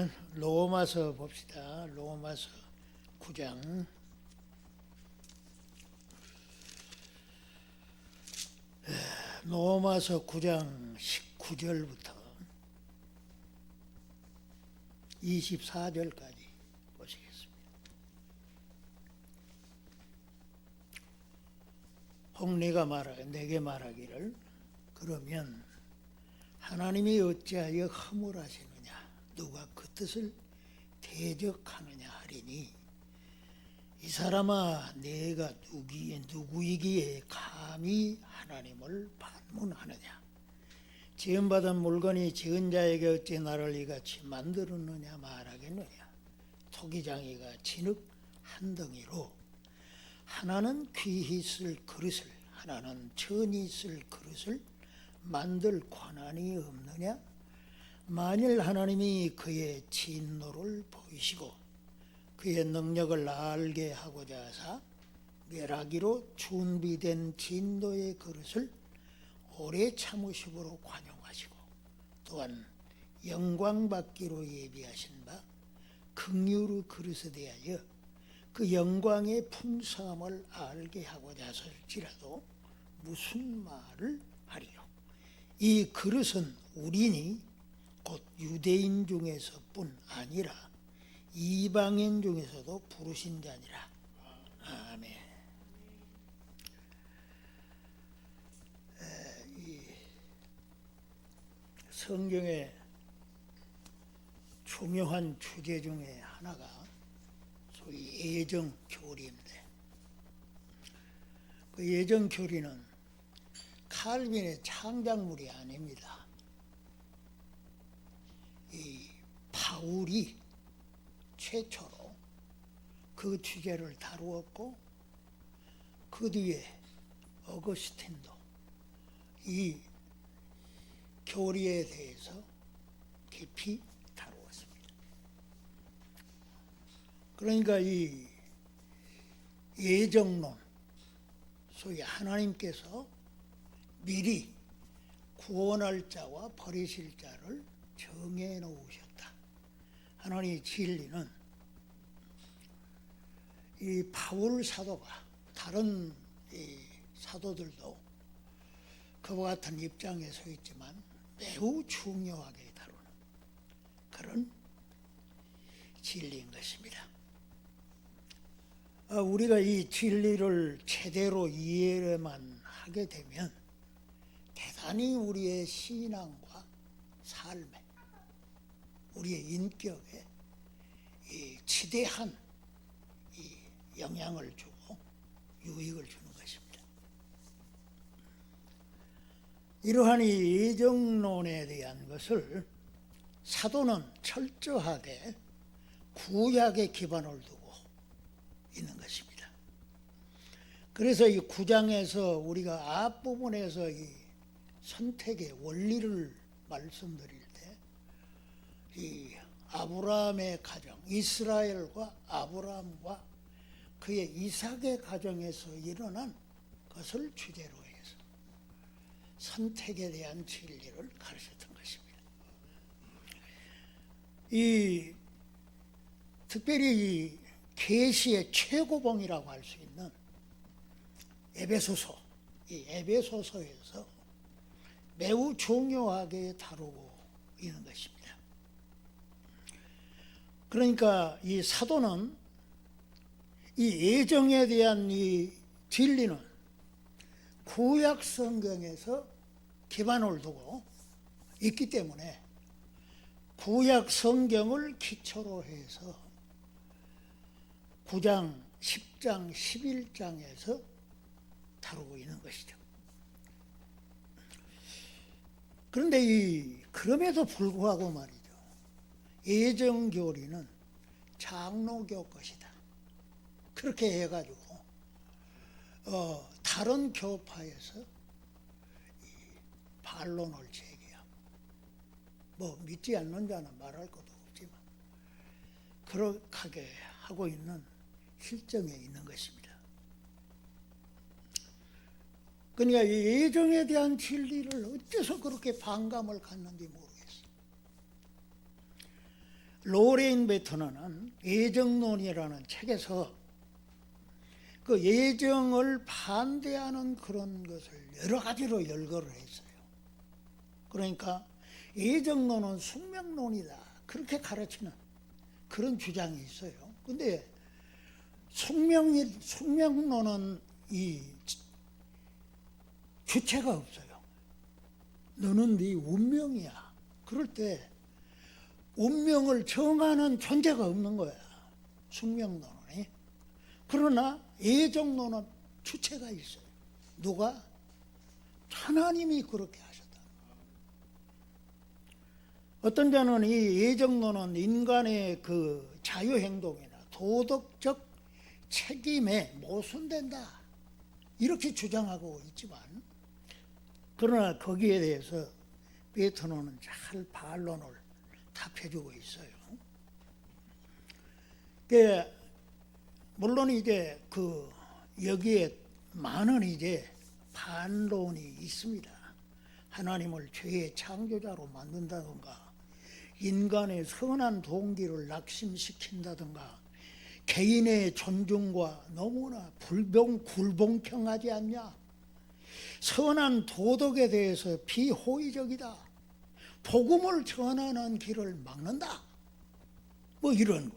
우리는 로마서 봅시다. 로마서 9장. 로마서 9장 19절부터 24절까지 보시겠습니다. 혹 내게 말하기를 그러면 하나님이 어찌하여 허물하시느냐, 누가 그 뜻을 대적하느냐 하리니, 이 사람아 내가 누구이기에 감히 하나님을 반문하느냐, 지음받은 물건이 지은 자에게 어찌 나를 이같이 만들었느냐 말하겠느냐. 토기장이가 진흙 한 덩이로 하나는 귀히 쓸 그릇을 하나는 천히 쓸 그릇을 만들 권한이 없느냐. 만일 하나님이 그의 진노를 보이시고 그의 능력을 알게 하고자 하사 멸하기로 준비된 진노의 그릇을 오래 참으심으로 관용하시고, 또한 영광받기로 예비하신 바 긍휼의 그릇에 대하여 그 영광의 풍성함을 알게 하고자 하실지라도 무슨 말을 하리요. 이 그릇은 우리니 곧 유대인 중에서뿐 아니라 이방인 중에서도 부르신 자니라. 아멘. 이 성경의 중요한 주제 중에 하나가 소위 애정교리인데, 그 애정교리는 칼빈의 창작물이 아닙니다. 이 바울이 최초로 그 주제를 다루었고, 그 뒤에 어거스틴도 이 교리에 대해서 깊이 다루었습니다. 그러니까 이 예정론, 소위 하나님께서 미리 구원할 자와 버리실 자를 정해 놓으셨다. 하나님의 진리는 이 바울 사도가, 다른 이 사도들도 그와 같은 입장에 서 있지만 매우 중요하게 다루는 그런 진리인 것입니다. 우리가 이 진리를 제대로 이해만 하게 되면 대단히 우리의 신앙과 삶에, 우리의 인격에 이 지대한 이 영향을 주고 유익을 주는 것입니다. 이러한 이 예정론에 대한 것을 사도는 철저하게 구약에 기반을 두고 있는 것입니다. 그래서 이 9장에서 우리가 앞부분에서 이 선택의 원리를 말씀드릴 때, 이 아브라함의 가정, 이스라엘과 아브라함과 그의 이삭의 가정에서 일어난 것을 주제로 해서 선택에 대한 진리를 가르쳤던 것입니다. 특별히 이 계시의 최고봉이라고 할 수 있는 에베소서, 이 에베소서에서 매우 중요하게 다루고 있는 것입니다. 그러니까 이 사도는 이 애정에 대한 이 진리는 구약 성경에서 기반을 두고 있기 때문에 구약 성경을 기초로 해서 9장, 10장, 11장에서 다루고 있는 것이죠. 그런데 그럼에도 불구하고 말이죠, 애정교리는 장로교 것이다, 그렇게 해가지고 다른 교파에서 반론을 제기하고, 뭐 믿지 않는 자는 말할 것도 없지만 그렇게 하고 있는 실정에 있는 것입니다. 그러니까 이 애정에 대한 진리를 어째서 그렇게 반감을 갖는지 모르겠어요. 로레인 베트너는 예정론이라는 책에서 그 예정을 반대하는 그런 것을 여러 가지로 열거를 했어요. 그러니까 예정론은 숙명론이다, 그렇게 가르치는 그런 주장이 있어요. 근데 숙명론은 이 주체가 없어요. 너는 네 운명이야. 그럴 때 운명을 정하는 존재가 없는 거야, 숙명론은. 그러나 예정론은 주체가 있어요. 누가? 하나님이 그렇게 하셨다. 어떤 자는 이 예정론은 인간의 그 자유행동이나 도덕적 책임에 모순된다, 이렇게 주장하고 있지만, 그러나 거기에 대해서 베트너는 잘 반론을 답해주고 있어요. 물론 이제 여기에 많은 이제 반론이 있습니다. 하나님을 죄의 창조자로 만든다든가, 인간의 선한 동기를 낙심시킨다든가, 개인의 존중과 너무나 불공평하지 않냐, 선한 도덕에 대해서 비호의적이다, 복음을 전하는 길을 막는다, 뭐 이런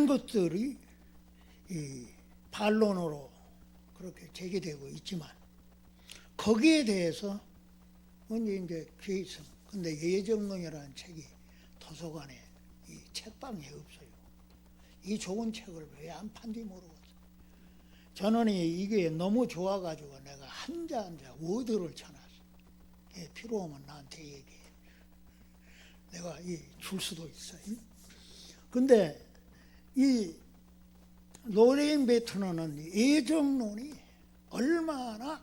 것들이 이 반론으로 그렇게 제기되고 있지만, 거기에 대해서 이제 귀에 있습니다. 근데 예정론이라는 책이 도서관에 이 책방에 없어요. 이 좋은 책을 왜 안 판지 모르겠어요. 저는 이게 너무 좋아가지고 내가 한자 워드를 쳐놨어요. 필요하면 나한테 얘기해. 내가 줄 수도 있어요. 근데 이 로레인 베트너는 예정론이 얼마나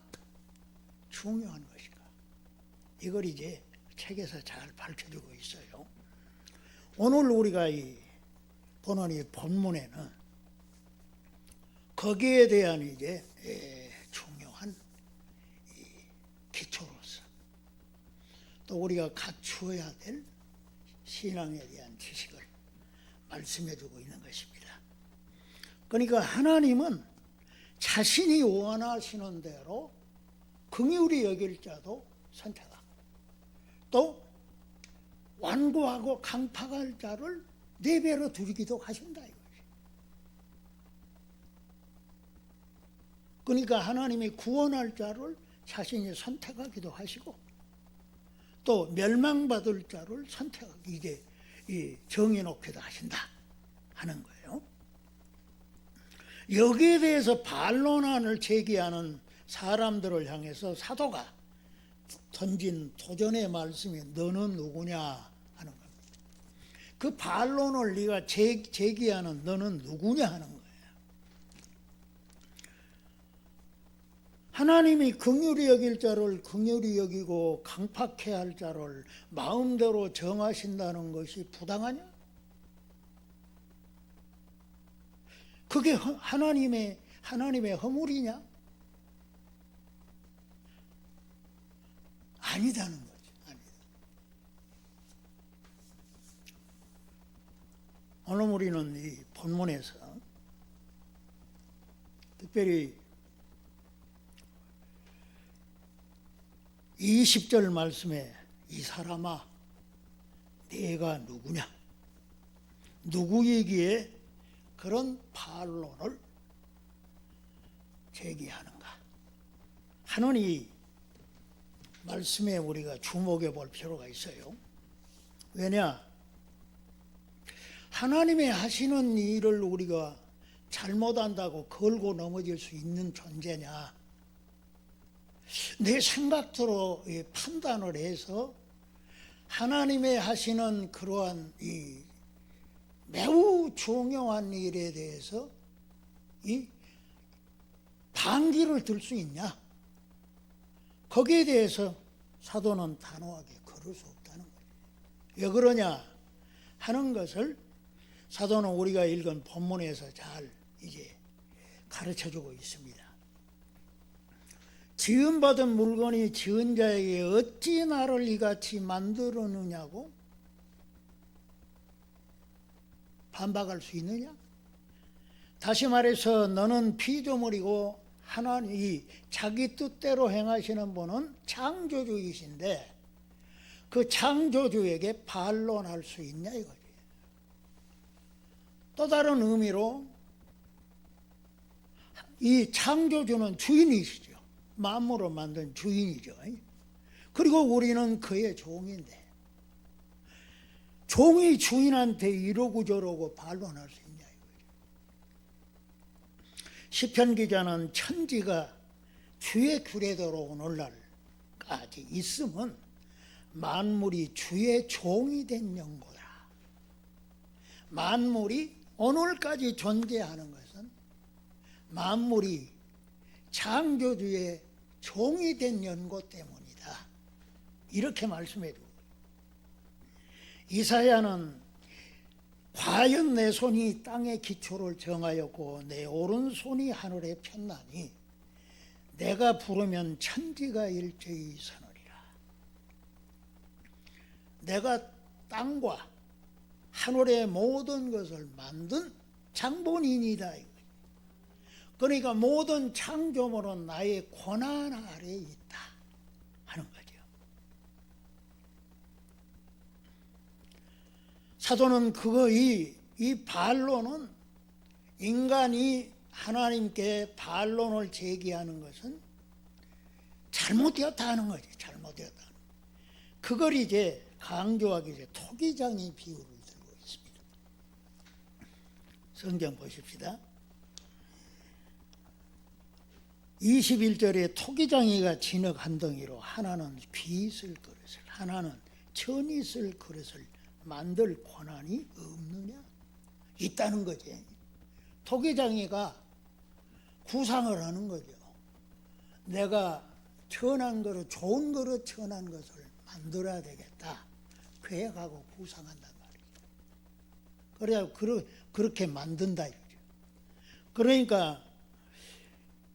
중요한 것인가, 이걸 이제 책에서 잘 밝혀주고 있어요. 오늘 우리가 보는 이 본문에는 거기에 대한 이제 중요한 기초로서 또 우리가 갖추어야 될 신앙에 대한 지식을 말씀해주고 있는 것입니다. 그러니까 하나님은 자신이 원하시는 대로 긍휼히 여길 자도 선택하고, 또 완고하고 강팍할 자를 내버려 두기도 하신다, 이거지. 그러니까 하나님이 구원할 자를 자신이 선택하기도 하시고, 또 멸망받을 자를 선택하기, 이게 정해놓기도 하신다 하는 거예요. 여기에 대해서 반론안을 제기하는 사람들을 향해서 사도가 던진 도전의 말씀이 너는 누구냐 하는 겁니다. 그 반론을 네가 제기하는 너는 누구냐 하는 거예요. 하나님이 긍휼히 여길 자를 긍휼히 여기고 강팍해야 할 자를 마음대로 정하신다는 것이 부당하냐? 그게 하나님의 허물이냐? 아니다는 거죠. 아니다. 오늘 우리는 이 본문에서 특별히 20절 말씀에 이 사람아 내가 누구냐, 누구이기에 그런 반론을 제기하는가 하는 이 말씀에 우리가 주목해 볼 필요가 있어요. 왜냐, 하나님의 하시는 일을 우리가 잘못한다고 걸고 넘어질 수 있는 존재냐, 내 생각대로 판단을 해서 하나님의 하시는 그러한 이 매우 중요한 일에 대해서 이 반기를 들 수 있냐, 거기에 대해서 사도는 단호하게 걸을 수 없다는 거예요. 왜 그러냐 하는 것을 사도는 우리가 읽은 본문에서 잘 이제 가르쳐주고 있습니다. 지음받은 물건이 지은 자에게 어찌 나를 이같이 만들었느냐고 반박할 수 있느냐? 다시 말해서 너는 피조물이고 하나님이 자기 뜻대로 행하시는 분은 창조주이신데 그 창조주에게 반론할 수 있냐 이거지. 또 다른 의미로 이 창조주는 주인이시죠. 만물을 만든 주인이죠. 그리고 우리는 그의 종인데 종이 주인한테 이러고 저러고 반론할 수 있냐 이거죠. 시편 기자는 천지가 주의 규례대로 오늘날까지 있으면 만물이 주의 종이 된 연고다. 만물이 오늘까지 존재하는 것은 만물이 창조주의 종이 된 연고 때문이다. 이렇게 말씀해 주고 이사야는 과연 내 손이 땅의 기초를 정하였고 내 오른손이 하늘에 폈나니 내가 부르면 천지가 일제히 서느리라. 내가 땅과 하늘의 모든 것을 만든 장본인이다. 그러니까 모든 창조물은 나의 권한 아래에 있다 하는 거죠. 사도는 이 반론은 인간이 하나님께 반론을 제기하는 것은 잘못되었다 하는 거지. 잘못되었다. 그걸 이제 강조하기 위해 토기장의 비유를 들고 있습니다. 성경 보십시다. 21절에 토기장이가 진흙 한 덩이로 하나는 귀 쓸 그릇을 하나는 천이 쓸 그릇을 만들 권한이 없느냐? 있다는 거지. 토기장이가 구상을 하는 거죠. 내가 천한 그릇, 좋은 그릇 천한 것을 만들어야 되겠다. 계획하고 구상한단 말이죠. 그래야 그렇게 만든다 이거죠. 그러니까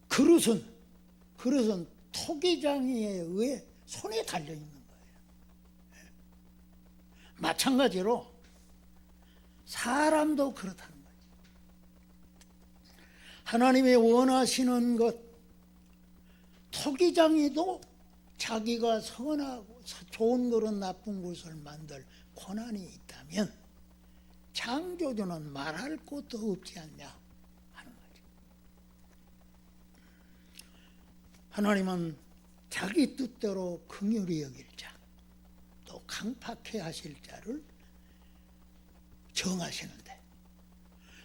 그릇은 토기장이에 의해 손에 달려 있는 거예요. 마찬가지로 사람도 그렇다는 거예요. 하나님이 원하시는 것, 토기장이도 자기가 선하고 좋은 그릇 나쁜 것을 만들 권한이 있다면 창조주는 말할 것도 없지 않냐 하는 거죠. 하나님은 자기 뜻대로 긍휼히 여길 자, 또 강팍해 하실 자를 정하시는데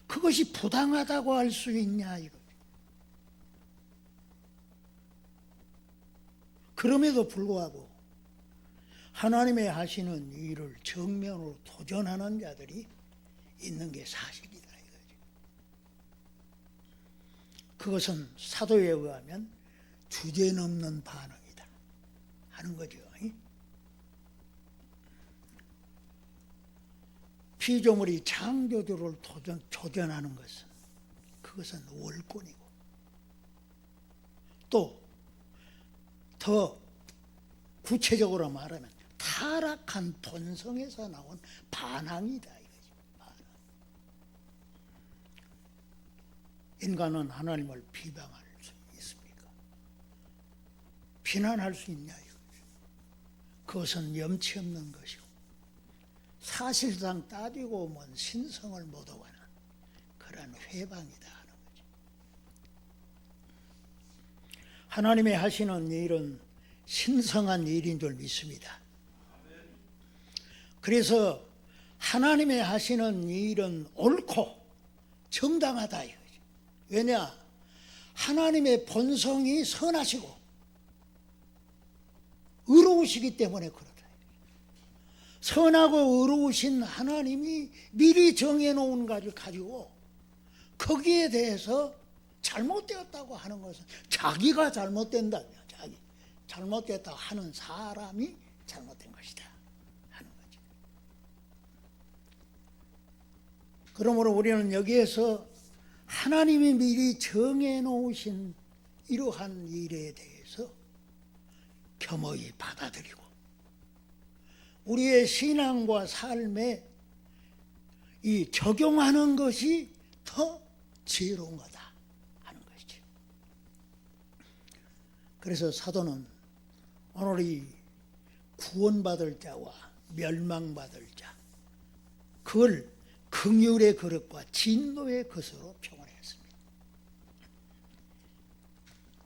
그것이 부당하다고 할 수 있냐 이거죠. 그럼에도 불구하고 하나님의 하시는 일을 정면으로 도전하는 자들이 있는 게 사실이다 이거죠. 그것은 사도에 의하면 주제넘는 반응이다 하는 거죠. 피조물이 창조주를 조전하는 것은 그것은 월권이고 또 더 구체적으로 말하면 타락한 본성에서 나온 반항이다 이거지. 반항. 인간은 하나님을 비방할 수 있습니까? 비난할 수 있냐 이거지. 그것은 염치 없는 것이고 사실상 따지고 보면 신성을 못 오가는 그런 회방이다 하는 거지. 하나님의 하시는 일은 신성한 일인 줄 믿습니다. 그래서 하나님의 하시는 일은 옳고 정당하다 이거지. 왜냐? 하나님의 본성이 선하시고 의로우시기 때문에 그렇다. 선하고 의로우신 하나님이 미리 정해놓은 것을 가지고 거기에 대해서 잘못되었다고 하는 것은 자기가 잘못된다며, 자기 잘못됐다고 하는 사람이 잘못된 것이다 하는 거죠. 그러므로 우리는 여기에서 하나님이 미리 정해놓으신 이러한 일에 대해서 겸허히 받아들이고 우리의 신앙과 삶에 이 적용하는 것이 더 지혜로운 거다 하는 것이죠. 그래서 사도는 오늘 이 구원받을 자와 멸망받을 자, 그걸 긍휼의 그릇과 진노의 그릇으로 표현했습니다.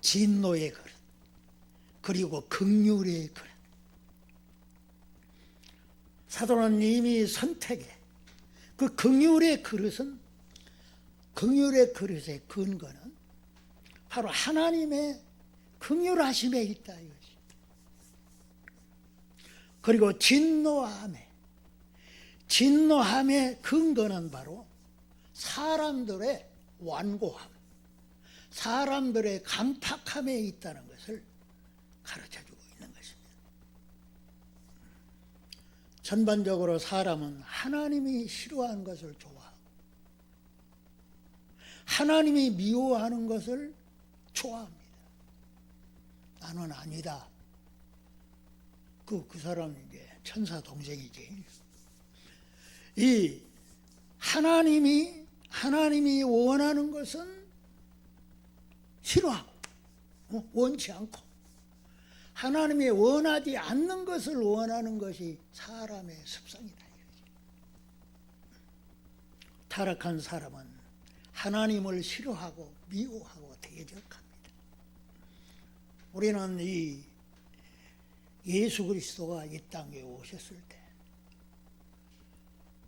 진노의 그릇 그리고 긍휼의 그릇. 사도는 이미 선택에 그 긍휼의 그릇은, 긍휼의 그릇의 근거는 바로 하나님의 긍휼하심에 있다 이것이. 그리고 진노함의 근거는 바로 사람들의 완고함, 사람들의 강팍함에 있다는 것을 가르쳐주고 있는 것입니다. 전반적으로 사람은 하나님이 싫어하는 것을 좋아하고 하나님이 미워하는 것을 좋아합니다. 나는 아니다. 그 사람이 이제 천사 동생이지. 이 하나님이 원하는 것은 싫어하고 원치 않고, 하나님이 원하지 않는 것을 원하는 것이 사람의 습성이다. 타락한 사람은 하나님을 싫어하고 미워하고 대적합니다. 우리는 이 예수 그리스도가 이 땅에 오셨을 때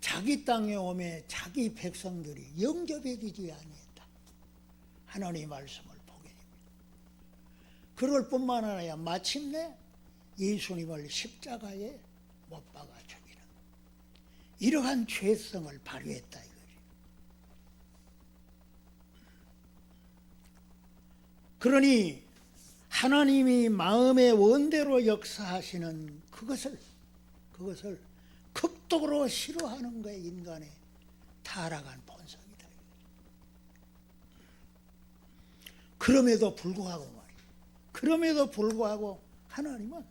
자기 땅에 오매 자기 백성들이 영접해 주지 아니했다. 하나님의 말씀을 보게 됩니다. 그럴 뿐만 아니라 마침내 예수님을 십자가에 못 박아 죽이는 이러한 죄성을 발휘했다 이거죠. 그러니 하나님이 마음의 원대로 역사하시는 그것을 극도로 싫어하는 거예요. 인간의 타락한 본성이다. 그럼에도 불구하고 하나님은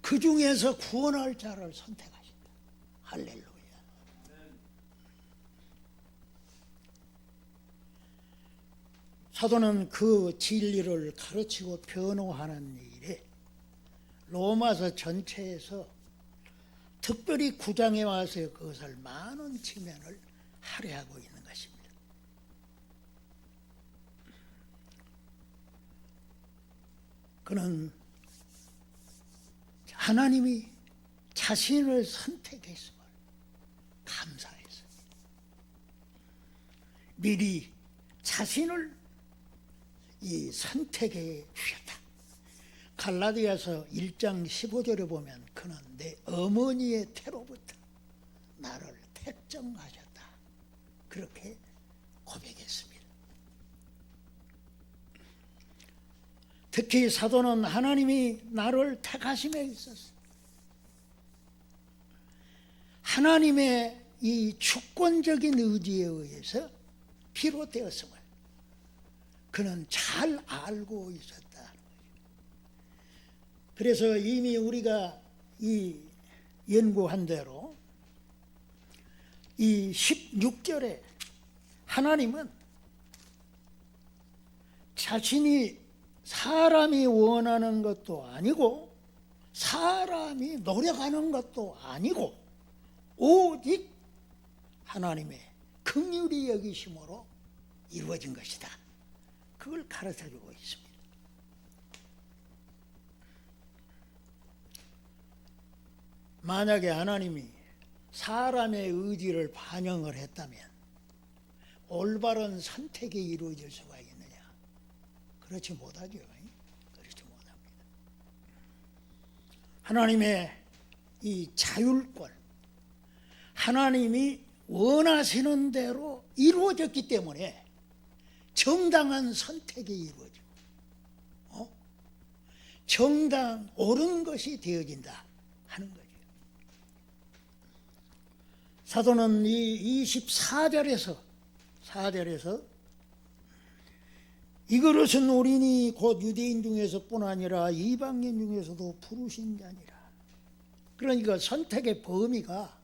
그 중에서 구원할 자를 선택하신다. 할렐루야. 사도는 그 진리를 가르치고 변호하는 일에 로마서 전체에서 특별히 9장에 와서 그것을 많은 측면을 할애하고 있는 것입니다. 그는 하나님이 자신을 선택했음을 감사했습니다. 미리 자신을 이 선택해 주셨다. 갈라디아서 1장 15절에 보면 그는 내 어머니의 태로부터 나를 택정하셨다. 그렇게 고백했습니다. 특히 사도는 하나님이 나를 택하심에 있어서 하나님의 이 주권적인 의지에 의해서 비롯되었음을 그는 잘 알고 있었다. 그래서 이미 우리가 이 연구한 대로 이 16절에 하나님은 자신이 사람이 원하는 것도 아니고 사람이 노력하는 것도 아니고 오직 하나님의 긍휼히 여기심으로 이루어진 것이다. 그걸 가르쳐주고 있습니다. 만약에 하나님이 사람의 의지를 반영을 했다면 올바른 선택이 이루어질 수가 있느냐? 그렇지 못하죠. 그렇지 못합니다. 하나님의 이 자율권, 하나님이 원하시는 대로 이루어졌기 때문에 정당한 선택이 이루어지고 정당 옳은 것이 되어진다 하는 거죠. 사도는 이 24절에서 이 그릇은 우리니 곧 유대인 중에서뿐 아니라 이방인 중에서도 부르신 자니라. 그러니까 선택의 범위가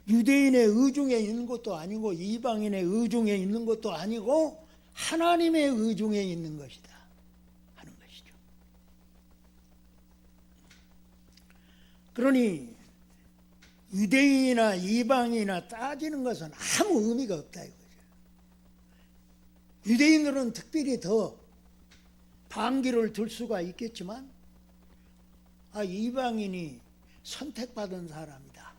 유대인의 의중에 있는 것도 아니고 이방인의 의중에 있는 것도 아니고 하나님의 의중에 있는 것이다 하는 것이죠. 그러니 유대인이나 이방인이나 따지는 것은 아무 의미가 없다 이거죠. 유대인들은 특별히 더 반기를 들 수가 있겠지만 이방인이 선택받은 사람이다,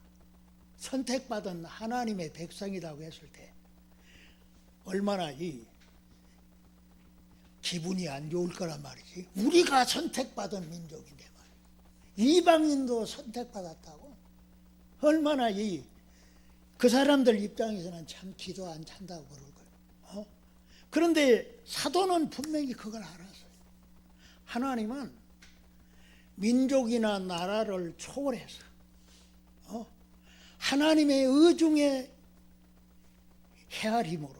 선택받은 하나님의 백성이라고 했을 때 얼마나 기분이 안 좋을 거란 말이지. 우리가 선택받은 민족인데 말이야. 이방인도 선택받았다고. 얼마나 그 사람들 입장에서는 참 기도 안 찬다고 그럴 거예요. 그런데 사도는 분명히 그걸 알았어요. 하나님은 민족이나 나라를 초월해서 하나님의 의중의 헤아림으로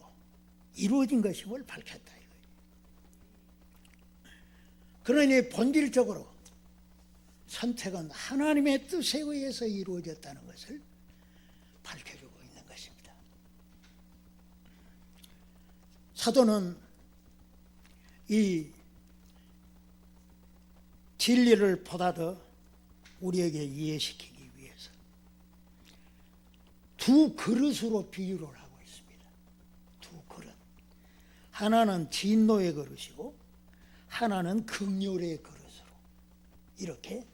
이루어진 것임을 밝혔다 이거예요. 그러니 본질적으로 선택은 하나님의 뜻에 의해서 이루어졌다는 것을 밝혀주고 있는 것입니다. 사도는 이 진리를 보다 더 우리에게 이해시키기 위해서 두 그릇으로 비유를 하고 있습니다. 두 그릇. 하나는 진노의 그릇이고 하나는 긍휼의 그릇으로 이렇게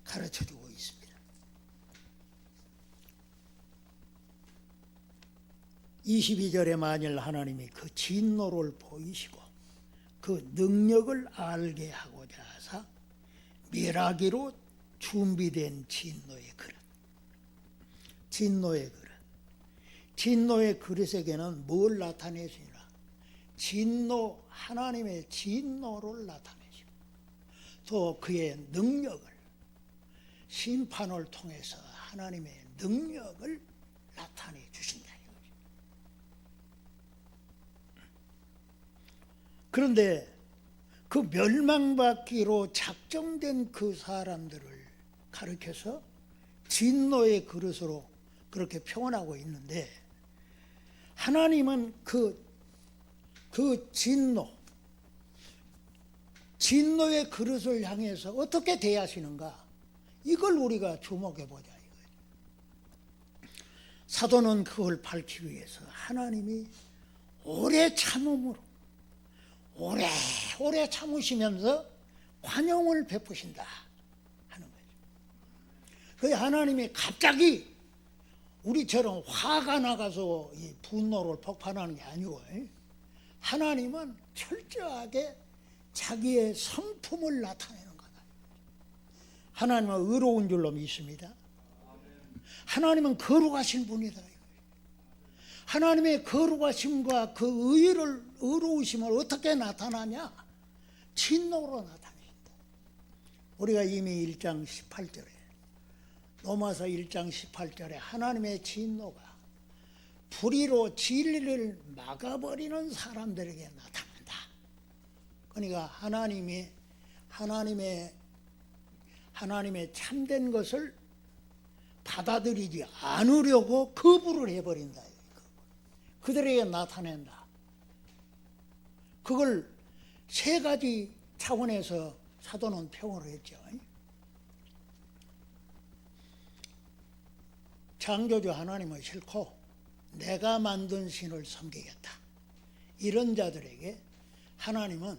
가르쳐주고 있습니다. 22절에 만일 하나님이 그 진노를 보이시고 그 능력을 알게 하고자 하사 멸하기로 준비된 진노의 그릇. 진노의 그릇. 진노의 그릇에게는 뭘 나타내시나? 진노, 하나님의 진노를 나타내시고 또 그의 능력을, 심판을 통해서 하나님의 능력을 나타내 주신다. 그런데 그 멸망받기로 작정된 그 사람들을 가리켜서 진노의 그릇으로 그렇게 표현하고 있는데, 하나님은 그 진노의 그릇을 향해서 어떻게 대하시는가, 이걸 우리가 주목해 보자 이거예요. 사도는 그걸 밝히기 위해서 하나님이 오래 참음으로 오래 참으시면서 관용을 베푸신다 하는 거죠. 그 하나님이 갑자기 우리처럼 화가 나가서 이 분노를 폭발하는 게 아니고, 하나님은 철저하게 자기의 성품을 나타내는 거다. 하나님은 의로운 줄로 믿습니다. 하나님은 거룩하신 분이다. 하나님의 거룩하심과 그 의로우심을 어떻게 나타나냐? 진노로 나타내신다. 우리가 이미 1장 18절에 로마서 1장 18절에 하나님의 진노가 불의로 진리를 막아버리는 사람들에게 나타난다. 그러니까 하나님의 참된 것을 받아들이지 않으려고 거부를 해버린다. 그들에게 나타낸다. 그걸 세 가지 차원에서 사도는 표현을 했죠. 창조주 하나님을 싫고 내가 만든 신을 섬기겠다, 이런 자들에게 하나님은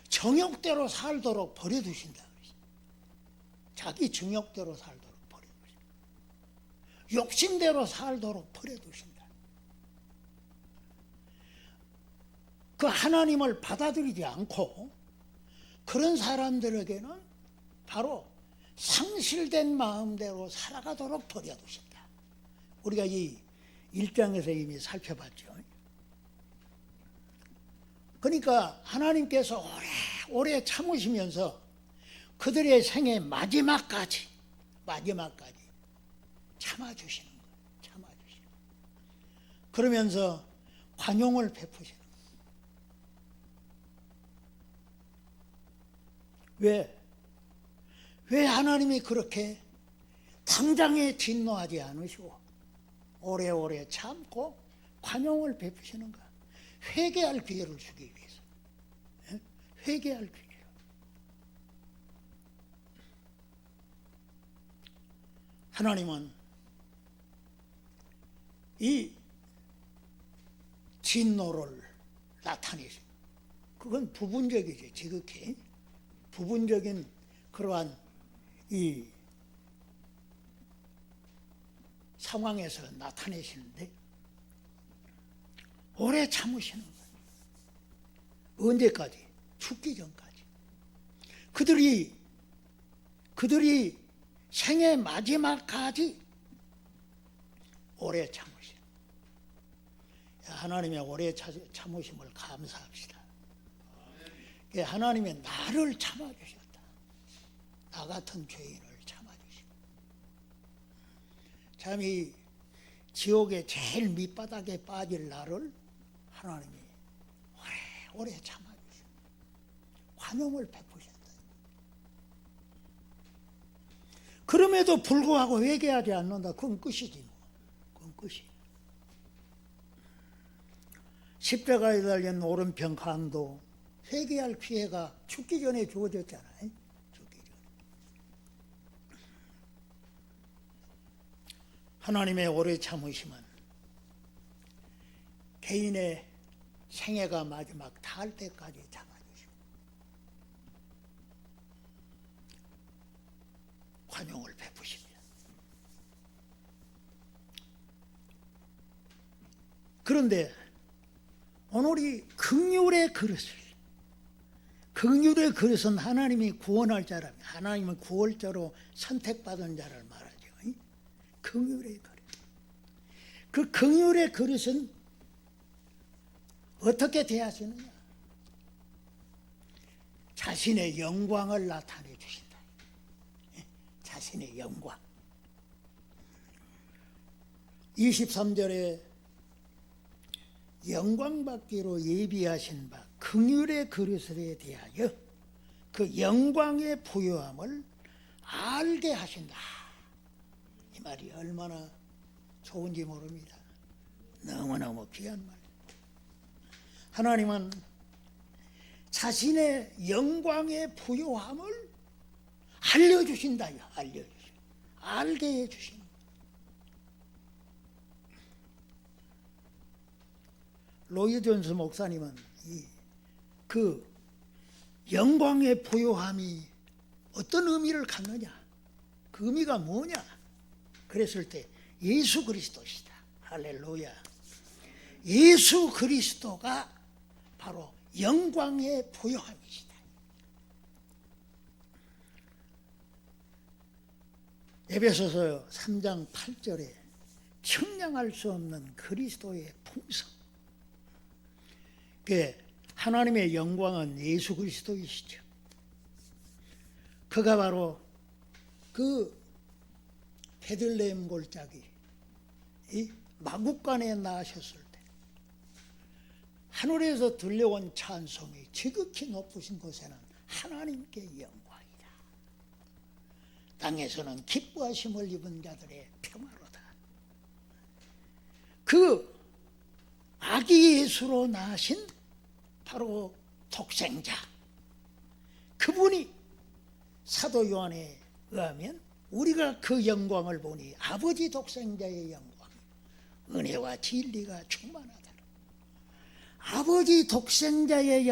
정욕대로 살도록 버려두신다. 자기 정욕대로 살도록 버려두신다. 욕심대로 살도록 버려두신다. 그 하나님을 받아들이지 않고 그런 사람들에게는 바로 상실된 마음대로 살아가도록 버려두신다. 우리가 이 1장에서 이미 살펴봤죠. 그러니까 하나님께서 오래 참으시면서 그들의 생애 마지막까지 참아주시는 거예요. 참아주시는 거예요. 그러면서 관용을 베푸시는 거예요. 왜 하나님이 그렇게 다 당장에 진노하지 않으시고 오래오래 참고 관용을 베푸시는 거야. 회개할 기회를 주기 위해서. 회개할 기회. 하나님은 이 진노를 나타내십니다. 그건 부분적이죠. 지극히 부분적인 그러한 이 상황에서 나타내시는데 오래 참으시는 거예요. 언제까지? 죽기 전까지. 그들이 생애 마지막까지 오래 참으시는. 하나님의 오래 참으심을 감사합시다. 하나님의 나를 참아주셨다. 나 같은 죄인을 참아주시고. 참 이 지옥의 제일 밑바닥에 빠질 나를 하나님이 오래 참아주시고 관용을 베푸셨다. 그럼에도 불구하고 회개하지 않는다. 그건 끝이지 뭐. 그건 끝이. 십자가에 달린 오른편 강도 회개할 기회가 죽기 전에 주어졌잖아요. 죽기 전에. 하나님의 오래 참으심은 개인의 생애가 마지막 닿을 때까지 참아주시고 관용을 베푸십니다. 그런데 오늘 이 긍휼의 그릇은 하나님이 구원할 자랍니다. 하나님은 구원자로 선택받은 자를 말하죠. 긍휼의 그릇. 그 긍휼의 그릇은 어떻게 대하시느냐? 자신의 영광을 나타내 주신다. 자신의 영광. 23절에 영광받기로 예비하신 바 긍휼의 그릇에 대하여 그 영광의 부요함을 알게 하신다. 이 말이 얼마나 좋은지 모릅니다. 너무너무 귀한 말. 하나님은 자신의 영광의 부요함을 알려주신다요. 알게 해주신다. 로이 존스 목사님은 그 영광의 부요함이 어떤 의미를 갖느냐, 그 의미가 뭐냐 그랬을 때 예수 그리스도시다. 할렐루야. 예수 그리스도가 바로 영광의 부요함이시다. 에베소서 3장 8절에 측량할 수 없는 그리스도의 풍성. 하나님의 영광은 예수 그리스도이시죠. 그가 바로 그 베들레헴 골짜기 이 마국간에 나으셨을 때 하늘에서 들려온 찬송이 지극히 높으신 곳에는 하나님께 영광이다. 땅에서는 기뻐하심을 입은 자들의 평화로다. 그 아기 예수로 나신 바로 독생자, 그분이 사도 요한에 의하면 우리가 그 영광을 보니 아버지 독생자의 영광, 은혜와 진리가 충만하다. 아버지 독생자의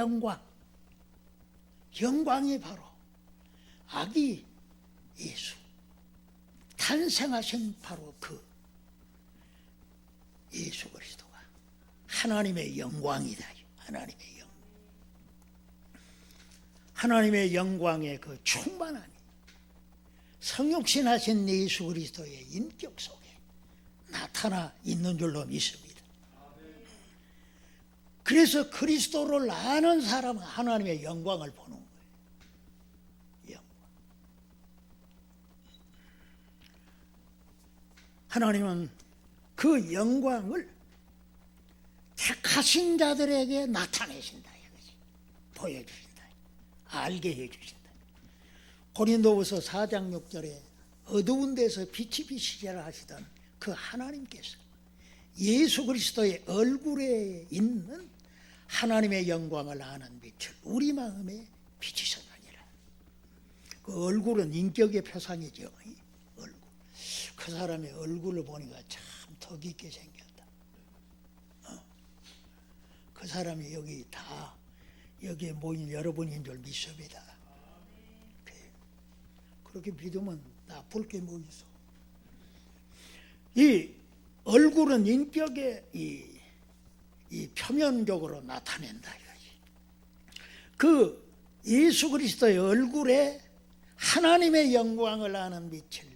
영광이 바로 아기 예수, 탄생하신 바로 그 예수 그리스도가 하나님의 영광이다. 하나님의 영광의 그 충만함이 성육신하신 예수 그리스도의 인격 속에 나타나 있는 줄로 믿습니다. 그래서 그리스도를 아는 사람은 하나님의 영광을 보는 거예요. 영광. 하나님은 그 영광을 택하신 자들에게 나타내신다. 보여주신다. 알게 해주신다. 고린도후서 4장 6절에 어두운 데서 빛이 비치리라 하시던 그 하나님께서 예수 그리스도의 얼굴에 있는 하나님의 영광을 아는 빛을 우리 마음에 비치셨느니라. 그 얼굴은 인격의 표상이죠. 얼굴. 그 사람의 얼굴을 보니까 참 더 깊게 생겼다. 그 사람이 여기에 모인 여러분인 줄 믿습니다. 그렇게 믿으면 나쁠 게 뭐 있어. 이 얼굴은 인격의 이 표면적으로 나타낸다 이거지. 그 예수 그리스도의 얼굴에 하나님의 영광을 아는 빛을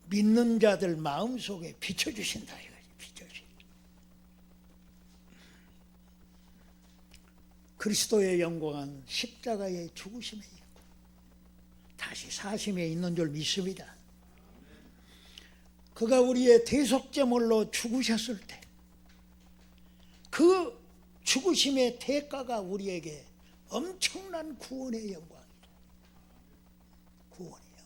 믿는 자들 마음속에 비춰주신다 이거지. 비춰주신다. 그리스도의 영광은 십자가의 죽으심에 있고 다시 사심에 있는 줄 믿습니다. 그가 우리의 대속제물로 죽으셨을 때 그 죽으심의 대가가 우리에게 엄청난 구원의 영광이다. 구원의 영광.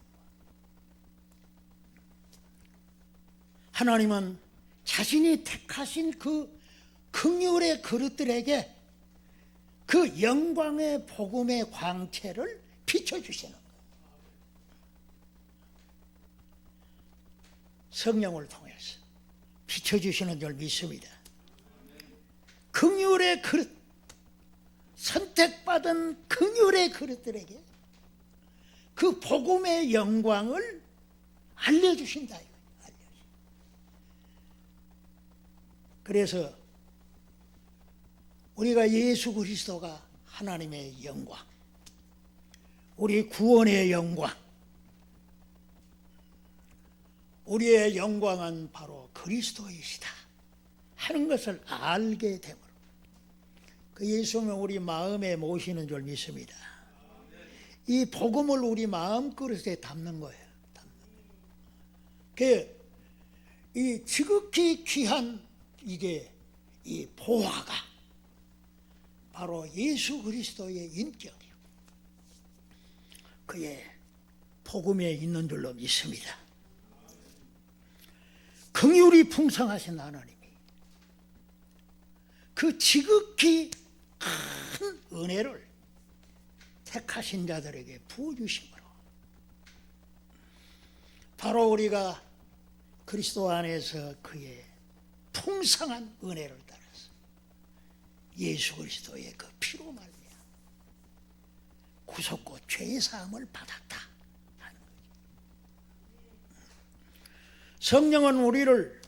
하나님은 자신이 택하신 그 긍휼의 그릇들에게 그 영광의 복음의 광채를 비춰주시는 거예요. 성령을 통해서 비춰주시는 줄 믿습니다. 긍휼의 그릇, 선택받은 긍휼의 그릇들에게 그 복음의 영광을 알려주신다. 그래서 우리가 예수 그리스도가 하나님의 영광, 우리 구원의 영광, 우리의 영광은 바로 그리스도이시다 하는 것을 알게 되므로 그 예수는 우리 마음에 모시는 줄 믿습니다. 이 복음을 우리 마음그릇에 담는 거예요. 이 지극히 귀한 이게 이 보화가 바로 예수 그리스도의 인격이고 그의 복음에 있는 줄로 믿습니다. 긍휼이 풍성하신 하나님이 그 지극히 큰 은혜를 택하신 자들에게 부어주심으로 바로 우리가 그리스도 안에서 그의 풍성한 은혜를 따라서 예수 그리스도의 그 피로 말미암아 구속과 죄의 사함을 받았다 하는 거죠. 성령은 우리를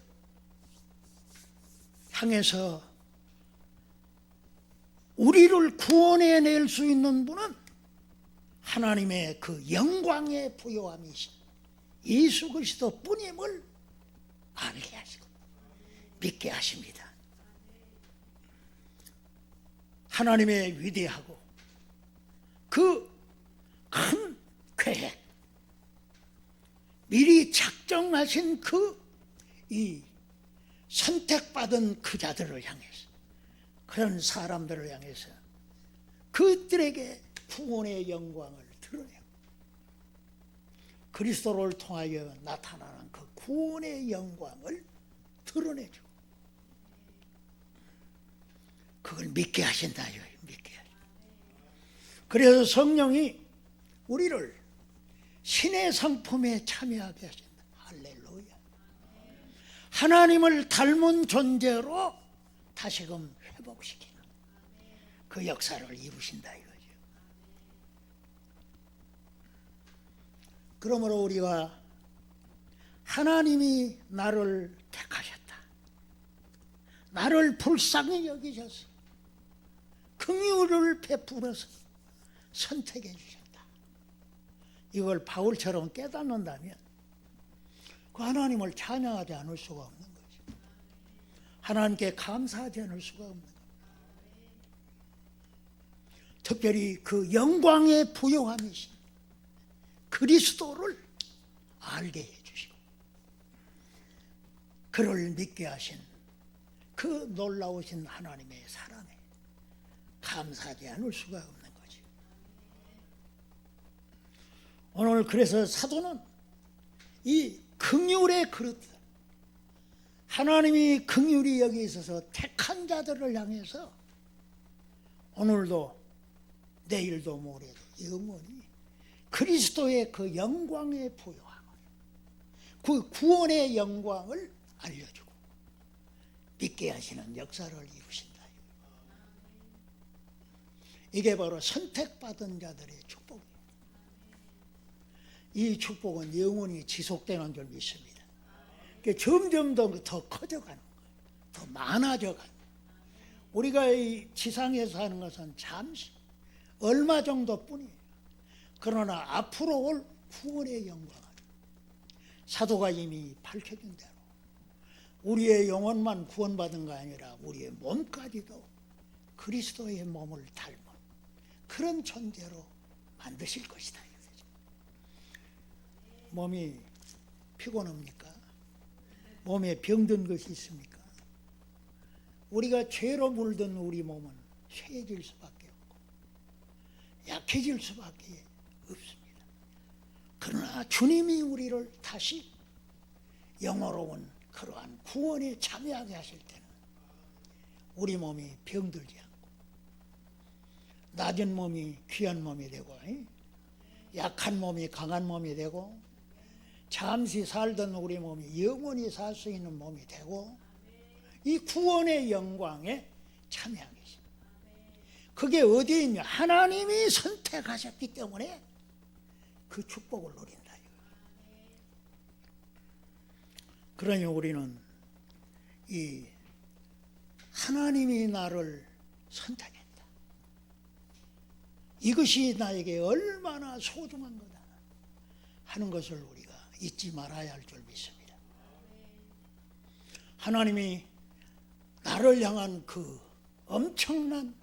향해서 우리를 구원해낼 수 있는 분은 하나님의 그 영광의 부요함이신 예수 그리스도 뿐임을 알게 하시고 믿게 하십니다. 하나님의 위대하고 그 큰 계획, 미리 작정하신 이 선택받은 그 자들을 향해서, 그런 사람들을 향해서 그들에게 구원의 영광을 드러내고 그리스도를 통하여 나타나는 그 구원의 영광을 드러내주고 그걸 믿게 하신다. 믿게 하신다. 그래서 성령이 우리를 신의 성품에 참여하게 하신다. 할렐루야. 하나님을 닮은 존재로 다시금 회복시키는 그 역사를 이루신다 이거죠. 그러므로 우리가 하나님이 나를 택하셨다, 나를 불쌍히 여기셔서 긍휼을 베풀어서 선택해 주셨다, 이걸 바울처럼 깨닫는다면 그 하나님을 찬양하지 않을 수가 없는 거죠. 하나님께 감사하지 않을 수가 없는 거죠. 특별히 그 영광의 부요함이신 그리스도를 알게 해주시고 그를 믿게 하신 그 놀라우신 하나님의 사랑에 감사하지 않을 수가 없는 거지. 오늘 그래서 사도는 이 긍휼의 그릇, 하나님이 긍휼이 여기 있어서 택한 자들을 향해서 오늘도 내일도 모레도 영원히 그리스도의 그 영광의 부요함을, 그 구원의 영광을 알려주고 믿게 하시는 역사를 이루신다. 이게 바로 선택받은 자들의 축복입니다. 이 축복은 영원히 지속되는 줄 믿습니다. 점점 더 커져가는 거예요. 더 많아져가는 거예요. 우리가 이 지상에서 하는 것은 잠시 얼마 정도뿐이에요. 그러나 앞으로 올 구원의 영광은 사도가 이미 밝혀준 대로 우리의 영혼만 구원받은 거 아니라 우리의 몸까지도 그리스도의 몸을 닮은 그런 존재로 만드실 것이다. 몸이 피곤합니까? 몸에 병든 것이 있습니까? 우리가 죄로 물든 우리 몸은 쇠해질 수밖에 없고 약해질 수밖에 없습니다. 그러나 주님이 우리를 다시 영화로운 그러한 구원에 참여하게 하실 때는 우리 몸이 병들지 않고 낮은 몸이 귀한 몸이 되고 약한 몸이 강한 몸이 되고 잠시 살던 우리 몸이 영원히 살 수 있는 몸이 되고 이 구원의 영광에 참여하게 하십니다. 그게 어디에 있냐? 하나님이 선택하셨기 때문에 그 축복을 누린다. 그러니 우리는 이 하나님이 나를 선택했다. 이것이 나에게 얼마나 소중한 거다 하는 것을 우리가 잊지 말아야 할 줄 믿습니다. 하나님이 나를 향한 그 엄청난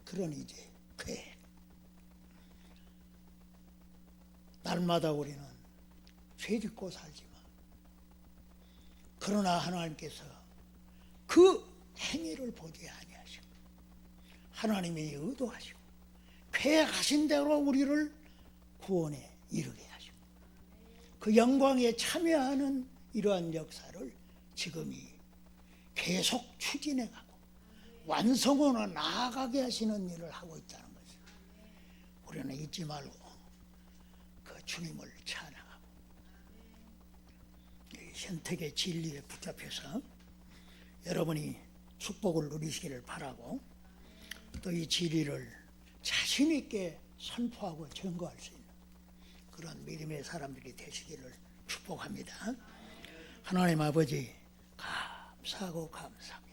그런 이제 계획, 날마다 우리는 죄짓고 살지만 그러나 하나님께서 그 행위를 보지 아니하시고 하나님이 의도하시고 계획하신 대로 우리를 구원에 이르게 하시고 그 영광에 참여하는 이러한 역사를 지금이 계속 추진해가고 완성으로 나아가게 하시는 일을 하고 있다는 것을 우리는 잊지 말고 그 주님을 찬양하고 이 선택의 진리에 붙잡혀서 여러분이 축복을 누리시기를 바라고 또 이 진리를 자신 있게 선포하고 증거할 수 있는 그런 믿음의 사람들이 되시기를 축복합니다. 하나님 아버지 감사하고 감사합니다.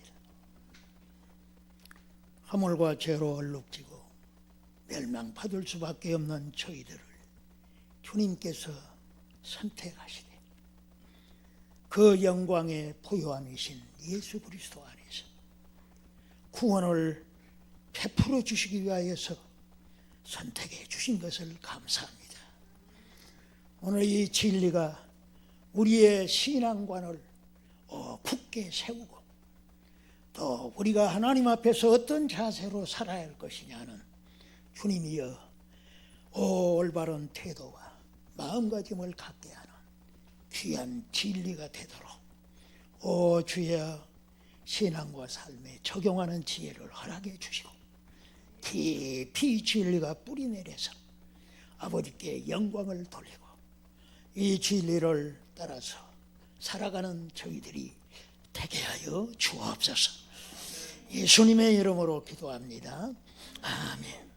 허물과 죄로 얼룩지고 멸망받을 수밖에 없는 저희들을 주님께서 선택하시되 그 영광의 보유함이신 예수 그리스도 안에서 구원을 베풀어 주시기 위하여서 선택해 주신 것을 감사합니다. 오늘 이 진리가 우리의 신앙관을 굳게 세우고 또 우리가 하나님 앞에서 어떤 자세로 살아야 할 것이냐는 주님이여 올바른 태도와 마음가짐을 갖게 하는 귀한 진리가 되도록 주여 신앙과 삶에 적용하는 지혜를 허락해 주시고 깊이 진리가 뿌리내려서 아버지께 영광을 돌리고 이 진리를 따라서 살아가는 저희들이 되게 하여 주옵소서. 예수님의 이름으로 기도합니다. 아멘.